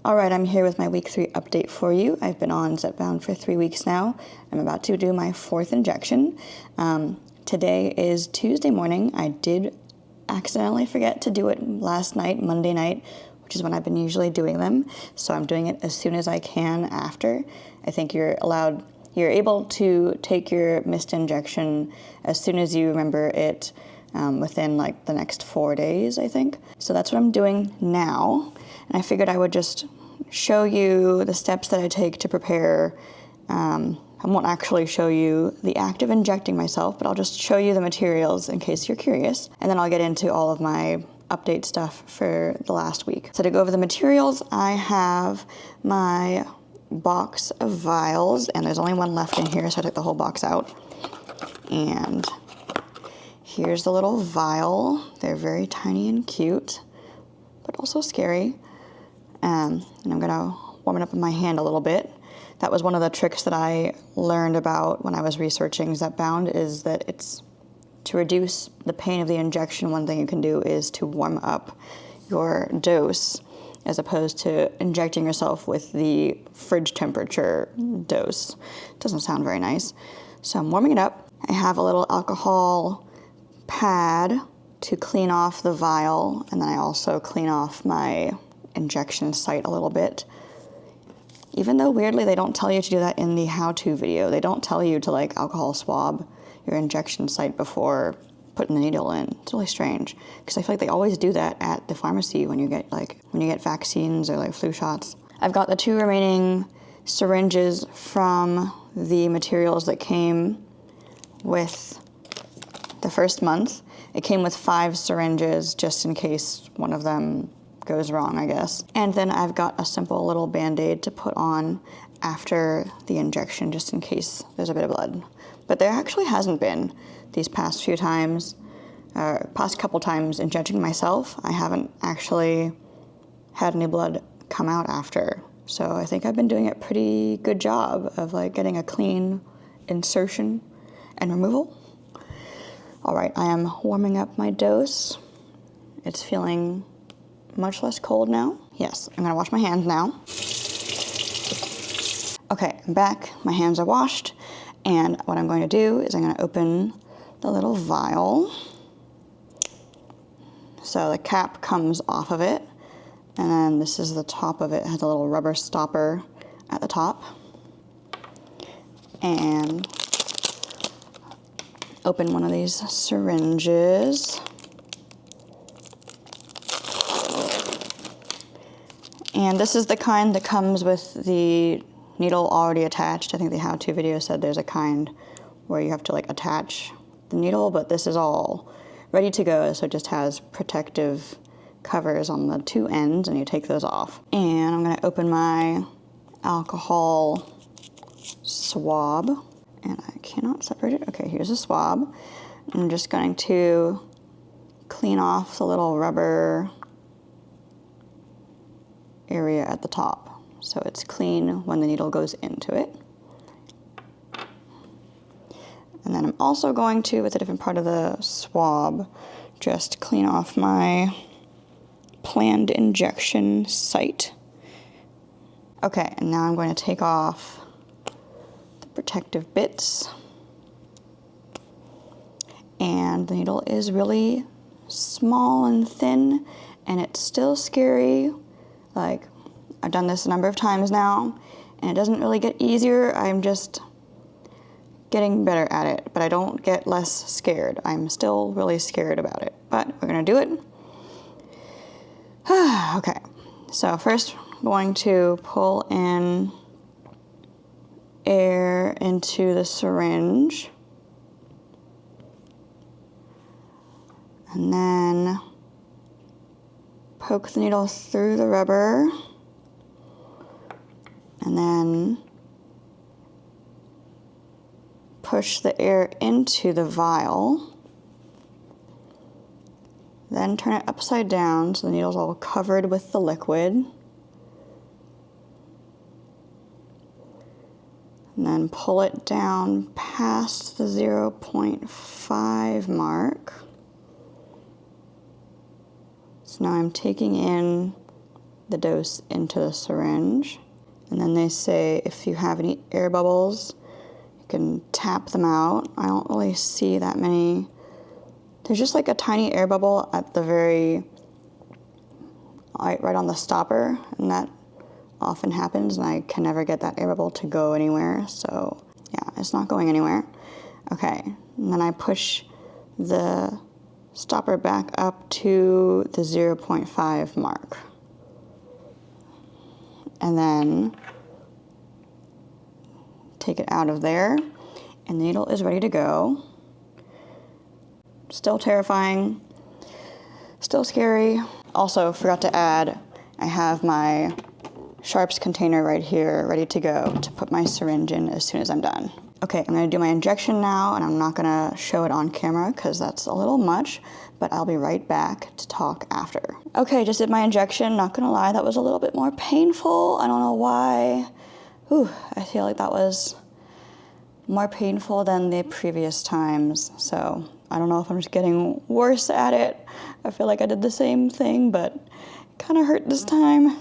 All right, I'm here with my week 3 update for you. I've been on Zepbound for 3 weeks now. I'm about to do my 4th injection. Today is Tuesday morning. I did accidentally forget to do it last night, Monday night, which is when I've been usually doing them. So I'm doing it as soon as I can after. I think you're able to take your missed injection as soon as you remember it within like the next 4 days, I think. So that's what I'm doing now. And I figured I would just show you the steps that I take to prepare. I won't actually show you the act of injecting myself, but I'll just show you the materials in case you're curious. And then I'll get into all of my update stuff for the last week. So to go over the materials, I have my box of vials, and there's only one left in here, so I took the whole box out. And here's the little vial. They're very tiny and cute, but also scary. And I'm gonna warm it up in my hand a little bit. That was one of the tricks that I learned about when I was researching Zepbound, is that it's to reduce the pain of the injection. One thing you can do is to warm up your dose as opposed to injecting yourself with the fridge temperature dose. Doesn't sound very nice. So I'm warming it up. I have a little alcohol pad to clean off the vial, and then I also clean off my injection site a little bit. Even though weirdly they don't tell you to do that in the how-to video. They don't tell you to like alcohol swab your injection site before putting the needle in. It's really strange because I feel like they always do that at the pharmacy when you get vaccines or like flu shots. I've got the 2 remaining syringes from the materials that came with the first month. It came with 5 syringes just in case one of them goes wrong, I guess. And then I've got a simple little band-aid to put on after the injection just in case there's a bit of blood. But there actually hasn't been these past few times, past couple times injecting myself. I haven't actually had any blood come out after. So I think I've been doing a pretty good job of like getting a clean insertion and removal. All right, I am warming up my dose. It's feeling much less cold now. Yes, I'm gonna wash my hands now. Okay, I'm back. My hands are washed. And what I'm going to do is I'm gonna open the little vial. So the cap comes off of it. And then this is the top of it. It has a little rubber stopper at the top. And open one of these syringes. And this is the kind that comes with the needle already attached. I think the how-to video said there's a kind where you have to like attach the needle, but this is all ready to go, so it just has protective covers on the 2 ends, and you take those off. And I'm gonna open my alcohol swab, and I cannot separate it. Okay, here's a swab. I'm just going to clean off the little rubber area at the top, so it's clean when the needle goes into it. And then I'm also going to, with a different part of the swab, just clean off my planned injection site. Okay, and now I'm going to take off the protective bits. And the needle is really small and thin, and it's still scary. Like, I've done this a number of times now, and it doesn't really get easier. I'm just getting better at it, but I don't get less scared. I'm still really scared about it, but we're gonna do it. Okay, so first I'm going to pull in air into the syringe, and then poke the needle through the rubber, and then push the air into the vial. Then turn it upside down so the needle's all covered with the liquid. And then pull it down past the 0.5 mark. So now I'm taking in the dose into the syringe. And then they say if you have any air bubbles, you can tap them out. I don't really see that many. There's just like a tiny air bubble at the very, right on the stopper, and that often happens, and I can never get that air bubble to go anywhere, so yeah, it's not going anywhere. Okay, and then I push the stopper back up to the 0.5 mark. And then take it out of there, and the needle is ready to go. Still terrifying, still scary. Also, forgot to add, I have my sharps container right here, ready to go to put my syringe in as soon as I'm done. Okay, I'm gonna do my injection now, and I'm not gonna show it on camera because that's a little much, but I'll be right back to talk after. Okay, just did my injection. Not gonna lie, that was a little bit more painful. I don't know why. Ooh, I feel like that was more painful than the previous times, so I don't know if I'm just getting worse at it. I feel like I did the same thing, but it kind of hurt this time.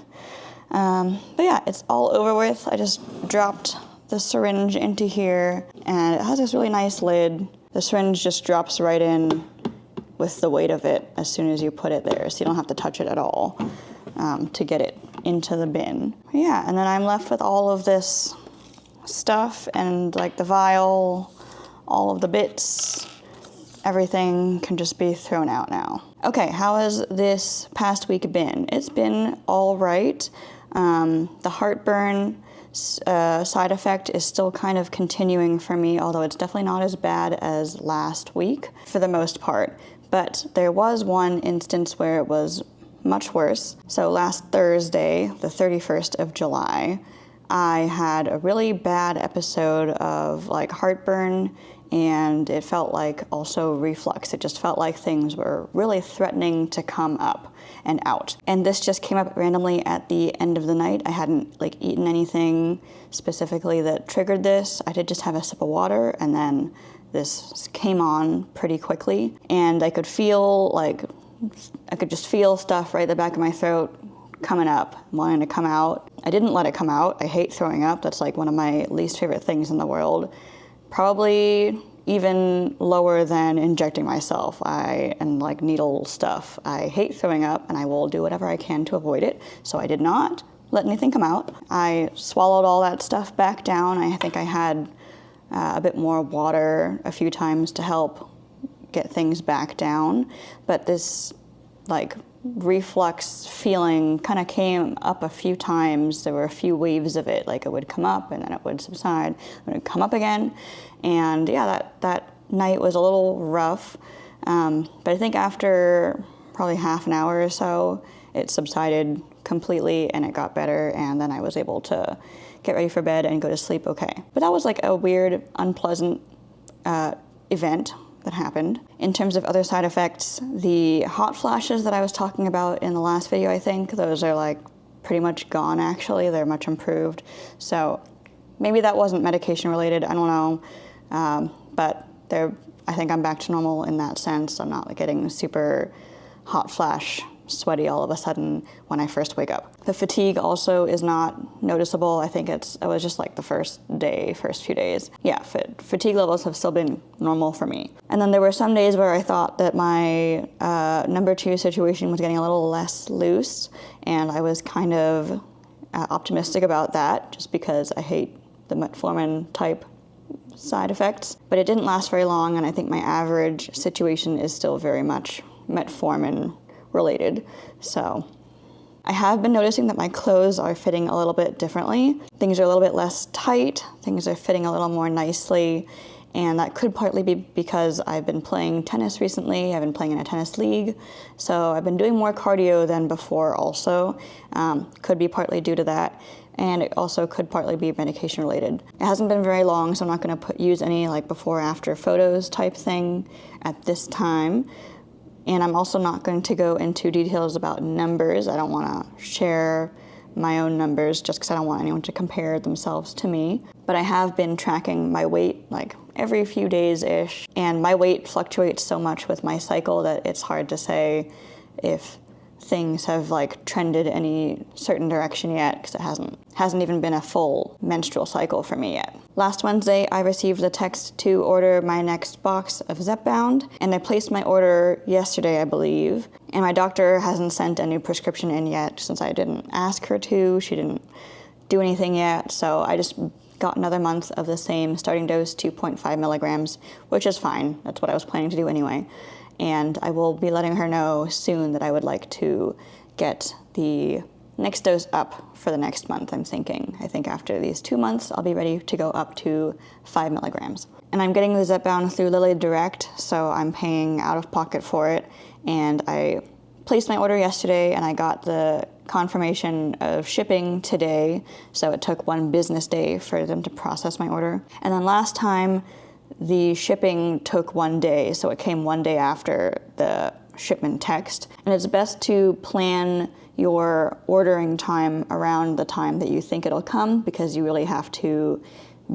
But yeah, it's all over with. I just dropped the syringe into here, and it has this really nice lid. The syringe just drops right in with the weight of it as soon as you put it there, so you don't have to touch it at all to get it into the bin. Yeah, and then I'm left with all of this stuff and like the vial, all of the bits, everything can just be thrown out now. Okay, how has this past week been? It's been all right. The heartburn side effect is still kind of continuing for me, although it's definitely not as bad as last week for the most part. But there was one instance where it was much worse. So last Thursday, the 31st of July, I had a really bad episode of like heartburn, and it felt like also reflux. It just felt like things were really threatening to come up and out. And this just came up randomly at the end of the night. I hadn't like eaten anything specifically that triggered this. I did just have a sip of water, and then this came on pretty quickly. And I could just feel stuff right at the back of my throat coming up, wanting to come out. I didn't let it come out. I hate throwing up. That's like one of my least favorite things in the world. Probably even lower than injecting myself and like needle stuff. I hate throwing up, and I will do whatever I can to avoid it. So I did not let anything come out. I swallowed all that stuff back down. I think I had a bit more water a few times to help get things back down. But this like reflux feeling kind of came up a few times. There were a few waves of it, like it would come up and then it would subside, it would come up again. And yeah, that night was a little rough. But I think after probably half an hour or so, it subsided completely and it got better, and then I was able to get ready for bed and go to sleep okay. But that was like a weird, unpleasant event that happened. In terms of other side effects, the hot flashes that I was talking about in the last video, I think, those are like pretty much gone actually. They're much improved. So maybe that wasn't medication related, I don't know. But I think I'm back to normal in that sense. I'm not like getting super hot flash sweaty all of a sudden when I first wake up. The fatigue also is not noticeable. I think it was just like the first few days. Yeah, fatigue levels have still been normal for me. And then there were some days where I thought that my number 2 situation was getting a little less loose, and I was kind of optimistic about that just because I hate the metformin type side effects. But it didn't last very long, and I think my average situation is still very much metformin related. So I have been noticing that my clothes are fitting a little bit differently. Things are a little bit less tight, things are fitting a little more nicely, and that could partly be because I've been playing tennis recently. I've been playing in a tennis league, so I've been doing more cardio than before also. Could be partly due to that, and it also could partly be medication related. It hasn't been very long, so I'm not going to use any like before after photos type thing at this time. And I'm also not going to go into details about numbers. I don't want to share my own numbers just because I don't want anyone to compare themselves to me. But I have been tracking my weight like every few days-ish. And my weight fluctuates so much with my cycle that it's hard to say if things have like trended any certain direction yet, because it hasn't even been a full menstrual cycle for me yet. Last Wednesday, I received the text to order my next box of Zepbound, and I placed my order yesterday, I believe, and my doctor hasn't sent a new prescription in yet since I didn't ask her to. She didn't do anything yet, so I just got another month of the same starting dose, 2.5 milligrams, which is fine. That's what I was planning to do anyway. And I will be letting her know soon that I would like to get the next dose up for the next month, I'm thinking. I think after these 2 months, I'll be ready to go up to 5 milligrams. And I'm getting the Zepbound through Lilly Direct, so I'm paying out of pocket for it. And I placed my order yesterday, and I got the confirmation of shipping today, so it took 1 business day for them to process my order. And then last time, the shipping took 1 day, so it came 1 day after the shipment text. And it's best to plan your ordering time around the time that you think it'll come, because you really have to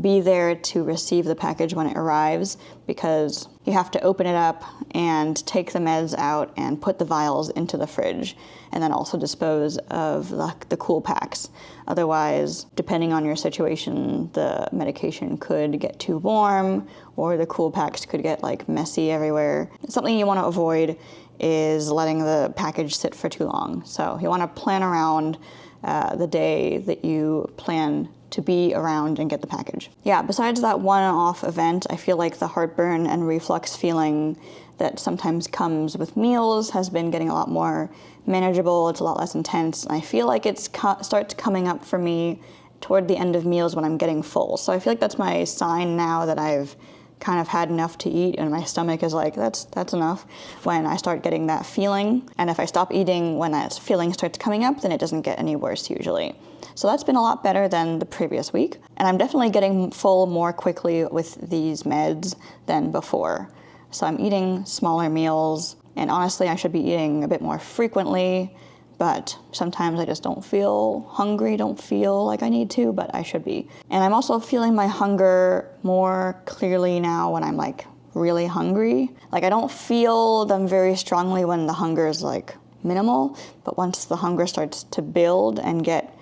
be there to receive the package when it arrives, because you have to open it up and take the meds out and put the vials into the fridge, and then also dispose of the cool packs. Otherwise, depending on your situation, the medication could get too warm, or the cool packs could get like messy everywhere. Something you want to avoid is letting the package sit for too long. So you want to plan around the day that you plan to be around and get the package. Yeah, besides that one-off event, I feel like the heartburn and reflux feeling that sometimes comes with meals has been getting a lot more manageable. It's a lot less intense. And I feel like it starts coming up for me toward the end of meals when I'm getting full. So I feel like that's my sign now that I've kind of had enough to eat, and my stomach is like, that's enough, when I start getting that feeling. And if I stop eating when that feeling starts coming up, then it doesn't get any worse usually. So that's been a lot better than the previous week. And I'm definitely getting full more quickly with these meds than before. So I'm eating smaller meals, and honestly, I should be eating a bit more frequently, but sometimes I just don't feel hungry, don't feel like I need to, but I should be. And I'm also feeling my hunger more clearly now when I'm like really hungry. Like I don't feel them very strongly when the hunger is like minimal, but once the hunger starts to build and get,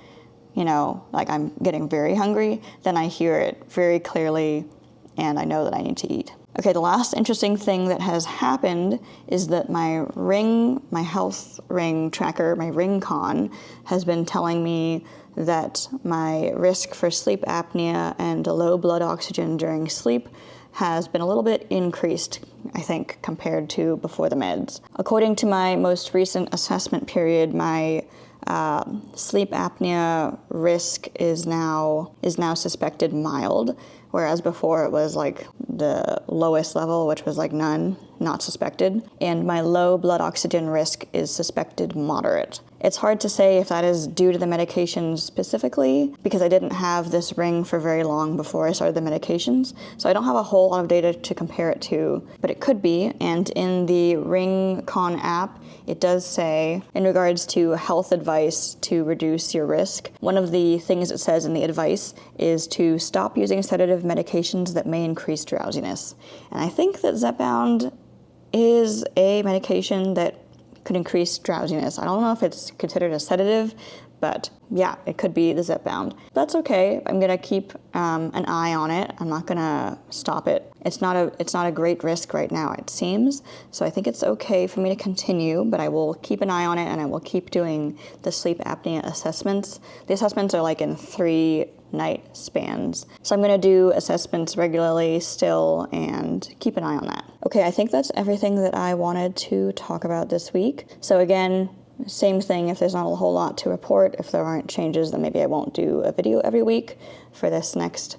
like I'm getting very hungry, then I hear it very clearly and I know that I need to eat. Okay, the last interesting thing that has happened is that my health ring tracker, my Ring-Con, has been telling me that my risk for sleep apnea and low blood oxygen during sleep has been a little bit increased, I think, compared to before the meds. According to my most recent assessment period, my sleep apnea risk is now suspected mild, whereas before it was like the lowest level, which was like none, not suspected. And my low blood oxygen risk is suspected moderate. It's hard to say if that is due to the medications specifically, because I didn't have this ring for very long before I started the medications. So I don't have a whole lot of data to compare it to, but it could be. And in the Ring-Con app, it does say, in regards to health advice to reduce your risk, one of the things it says in the advice is to stop using sedative medications that may increase drowsiness. And I think that Zepbound is a medication that could increase drowsiness. I don't know if it's considered a sedative, but yeah, it could be the Zepbound. That's okay. I'm gonna keep an eye on it. I'm not gonna stop it. It's not a great risk right now, it seems. So I think it's okay for me to continue, but I will keep an eye on it and I will keep doing the sleep apnea assessments. The assessments are like in 3-night spans. So I'm gonna do assessments regularly still and keep an eye on that. Okay, I think that's everything that I wanted to talk about this week. So again, same thing, if there's not a whole lot to report, if there aren't changes, then maybe I won't do a video every week for this next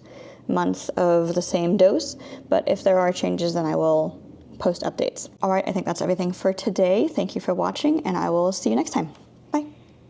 month of the same dose. But if there are changes, then I will post updates. All right, I think that's everything for today. Thank you for watching, and I will see you next time.